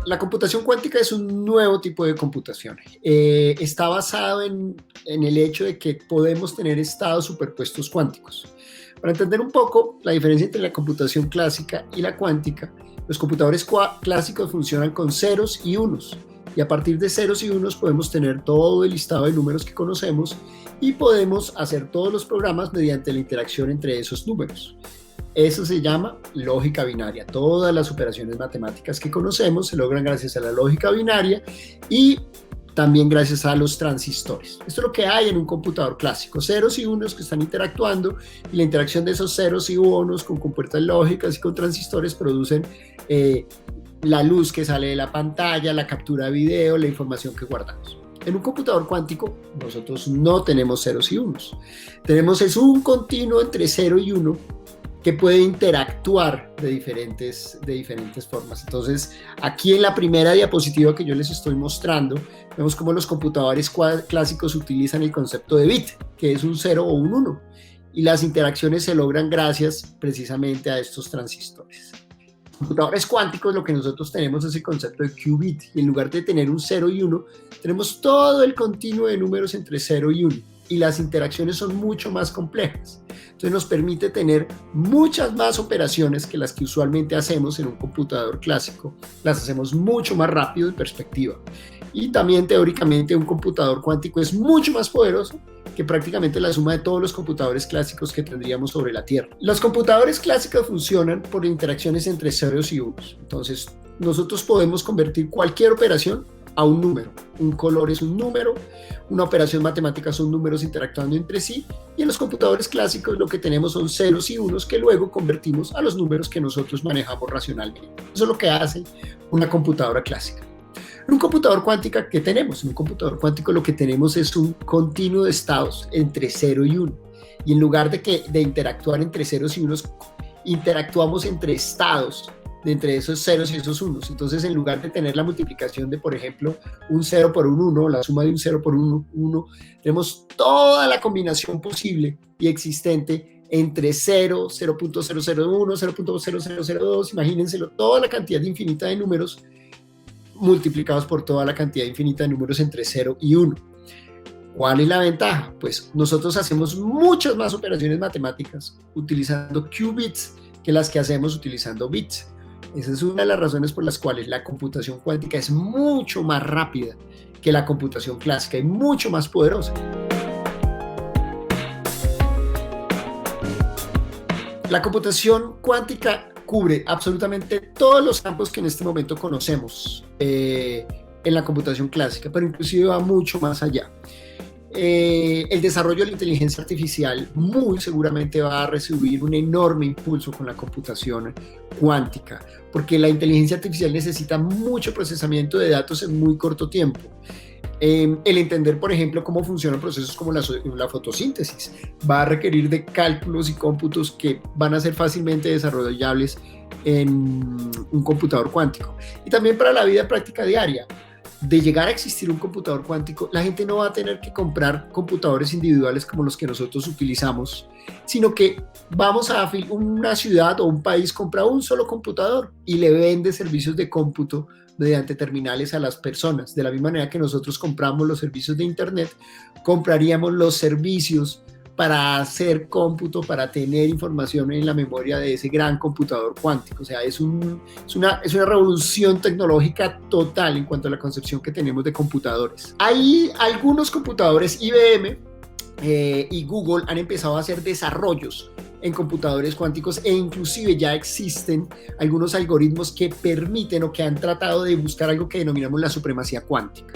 La computación cuántica es un nuevo tipo de computación. Está basado en el hecho de que podemos tener estados superpuestos cuánticos. Para entender un poco la diferencia entre la computación clásica y la cuántica, los computadores clásicos funcionan con ceros y unos, y a partir de ceros y unos podemos tener todo el listado de números que conocemos y podemos hacer todos los programas mediante la interacción entre esos números. Eso se llama lógica binaria. Todas las operaciones matemáticas que conocemos se logran gracias a la lógica binaria y también gracias a los transistores. Esto es lo que hay en un computador clásico, ceros y unos que están interactuando, y la interacción de esos ceros y unos con compuertas lógicas y con transistores producen la luz que sale de la pantalla, la captura de video, la información que guardamos. En un computador cuántico nosotros no tenemos ceros y unos. Tenemos un continuo entre 0 y 1 que puede interactuar de diferentes formas. Entonces, aquí en la primera diapositiva que yo les estoy mostrando, vemos cómo los computadores clásicos utilizan el concepto de bit, que es un 0 o un 1, y las interacciones se logran gracias precisamente a estos transistores. En computadores cuánticos lo que nosotros tenemos es el concepto de qubit, y en lugar de tener un 0 y 1, tenemos todo el continuo de números entre 0 y 1, y las interacciones son mucho más complejas. Entonces nos permite tener muchas más operaciones que las que usualmente hacemos en un computador clásico. Las hacemos mucho más rápido en perspectiva. Y también teóricamente un computador cuántico es mucho más poderoso que prácticamente la suma de todos los computadores clásicos que tendríamos sobre la Tierra. Los computadores clásicos funcionan por interacciones entre ceros y unos. Entonces nosotros podemos convertir cualquier operación a un número. Un color es un número, una operación matemática son números interactuando entre sí, y en los computadores clásicos lo que tenemos son ceros y unos que luego convertimos a los números que nosotros manejamos racionalmente. Eso es lo que hace una computadora clásica. En un computador cuántico, ¿qué tenemos? En un computador cuántico lo que tenemos es un continuo de estados entre 0 y 1, y en lugar de interactuar entre ceros y unos, interactuamos entre estados entre esos ceros y esos unos. Entonces, en lugar de tener la multiplicación de, por ejemplo, un 0 por un 1, la suma de un 0 por un 1, tenemos toda la combinación posible y existente entre 0, 0.001, 0.0002, imagínenselo, toda la cantidad infinita de números multiplicados por toda la cantidad infinita de números entre 0 y 1. ¿Cuál es la ventaja? Pues nosotros hacemos muchas más operaciones matemáticas utilizando qubits que las que hacemos utilizando bits. Esa es una de las razones por las cuales la computación cuántica es mucho más rápida que la computación clásica y mucho más poderosa. La computación cuántica cubre absolutamente todos los campos que en este momento conocemos en la computación clásica, pero inclusive va mucho más allá. El desarrollo de la inteligencia artificial muy seguramente va a recibir un enorme impulso con la computación cuántica, porque la inteligencia artificial necesita mucho procesamiento de datos en muy corto tiempo. El entender, por ejemplo, cómo funcionan procesos como la fotosíntesis va a requerir de cálculos y cómputos que van a ser fácilmente desarrollables en un computador cuántico. Y también para la vida práctica diaria. De llegar a existir un computador cuántico, la gente no va a tener que comprar computadores individuales como los que nosotros utilizamos, sino que vamos a una ciudad o un país compra un solo computador y le vende servicios de cómputo mediante terminales a las personas. De la misma manera que nosotros compramos los servicios de internet, compraríamos los servicios para hacer cómputo, para tener información en la memoria de ese gran computador cuántico. O sea, es una revolución tecnológica total en cuanto a la concepción que tenemos de computadores. Hay algunos computadores IBM y Google han empezado a hacer desarrollos en computadores cuánticos e inclusive ya existen algunos algoritmos que permiten o que han tratado de buscar algo que denominamos la supremacía cuántica.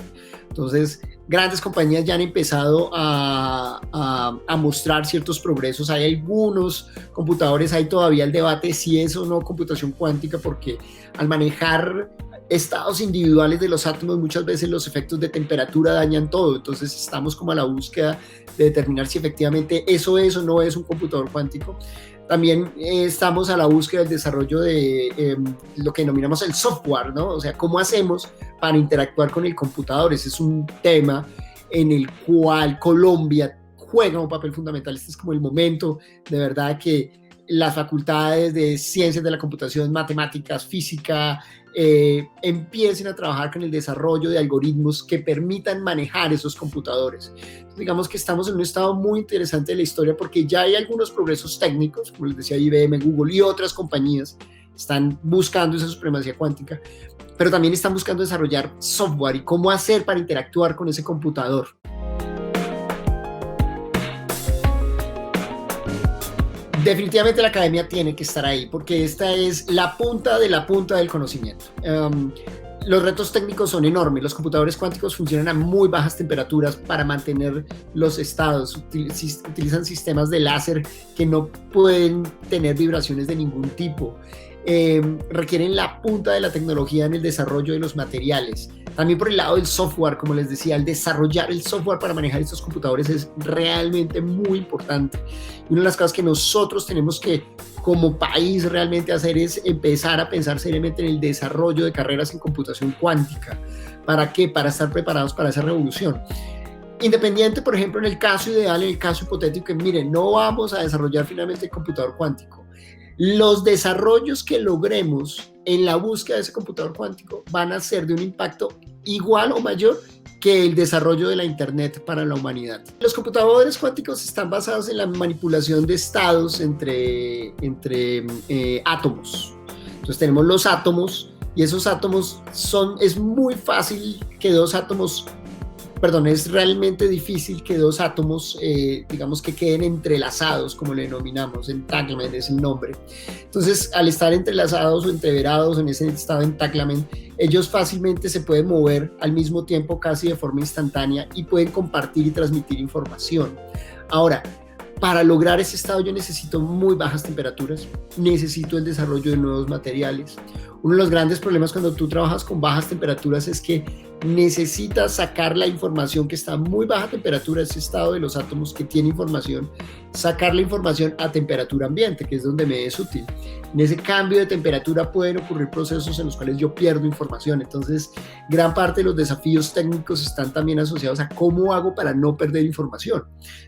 Entonces, grandes compañías ya han empezado a mostrar ciertos progresos. Hay algunos computadores, hay todavía el debate si es o no computación cuántica, porque al manejar estados individuales de los átomos, muchas veces los efectos de temperatura dañan todo. Entonces estamos como a la búsqueda de determinar si efectivamente eso es o no es un computador cuántico. También estamos a la búsqueda del desarrollo de lo que denominamos el software, ¿no? O sea, ¿cómo hacemos para interactuar con el computador? Ese es un tema en el cual Colombia juega un papel fundamental. Este es como el momento de verdad que las facultades de ciencias de la computación, matemáticas, física, empiecen a trabajar con el desarrollo de algoritmos que permitan manejar esos computadores. Entonces, digamos que estamos en un estado muy interesante de la historia porque ya hay algunos progresos técnicos, como les decía IBM, Google y otras compañías están buscando esa supremacía cuántica, pero también están buscando desarrollar software y cómo hacer para interactuar con ese computador. Definitivamente la academia tiene que estar ahí porque esta es la punta de la punta del conocimiento. Los retos técnicos son enormes. Los computadores cuánticos funcionan a muy bajas temperaturas para mantener los estados. Utilizan sistemas de láser que no pueden tener vibraciones de ningún tipo. Requieren la punta de la tecnología en el desarrollo de los materiales. También por el lado del software, como les decía, el desarrollar el software para manejar estos computadores es realmente muy importante. Y una de las cosas que nosotros tenemos que, como país, realmente hacer es empezar a pensar seriamente en el desarrollo de carreras en computación cuántica. ¿Para qué? Para estar preparados para esa revolución. Independiente, por ejemplo, en el caso ideal, en el caso hipotético, que miren, no vamos a desarrollar finalmente el computador cuántico. Los desarrollos que logremos en la búsqueda de ese computador cuántico van a ser de un impacto igual o mayor que el desarrollo de la Internet para la humanidad. Los computadores cuánticos están basados en la manipulación de estados entre átomos. Entonces tenemos los átomos y esos átomos es muy fácil que es realmente difícil que dos átomos, digamos que queden entrelazados, como le denominamos, entanglement es el nombre. Entonces, al estar entrelazados o entreverados en ese estado de entanglement, ellos fácilmente se pueden mover al mismo tiempo, casi de forma instantánea, y pueden compartir y transmitir información. Ahora, para lograr ese estado yo necesito muy bajas temperaturas, necesito el desarrollo de nuevos materiales. Uno de los grandes problemas cuando tú trabajas con bajas temperaturas es que necesitas sacar la información que está a muy baja temperatura, ese estado de los átomos que tiene información, sacar la información a temperatura ambiente, que es donde me es útil. En ese cambio de temperatura pueden ocurrir procesos en los cuales yo pierdo información. Entonces, gran parte de los desafíos técnicos están también asociados a cómo hago para no perder información.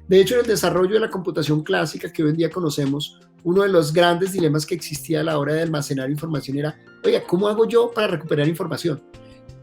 De hecho, en el desarrollo de la computación clásica que hoy en día conocemos, uno de los grandes dilemas que existía a la hora de almacenar información era, oiga, ¿cómo hago yo para recuperar información?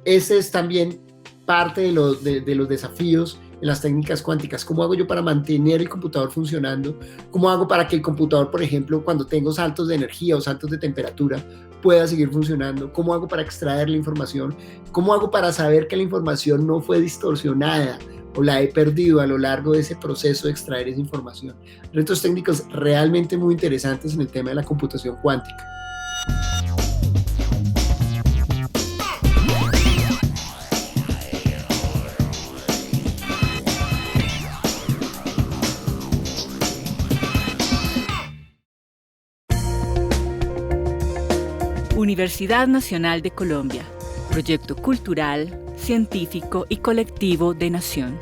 Ese es también parte de los desafíos en las técnicas cuánticas. ¿Cómo hago yo para mantener el computador funcionando? ¿Cómo hago para que el computador, por ejemplo, cuando tengo saltos de energía o saltos de temperatura, pueda seguir funcionando? ¿Cómo hago para extraer la información? ¿Cómo hago para saber que la información no fue distorsionada o la he perdido a lo largo de ese proceso de extraer esa información? Retos técnicos realmente muy interesantes en el tema de la computación cuántica. Universidad Nacional de Colombia, proyecto cultural, científico y colectivo de Nación.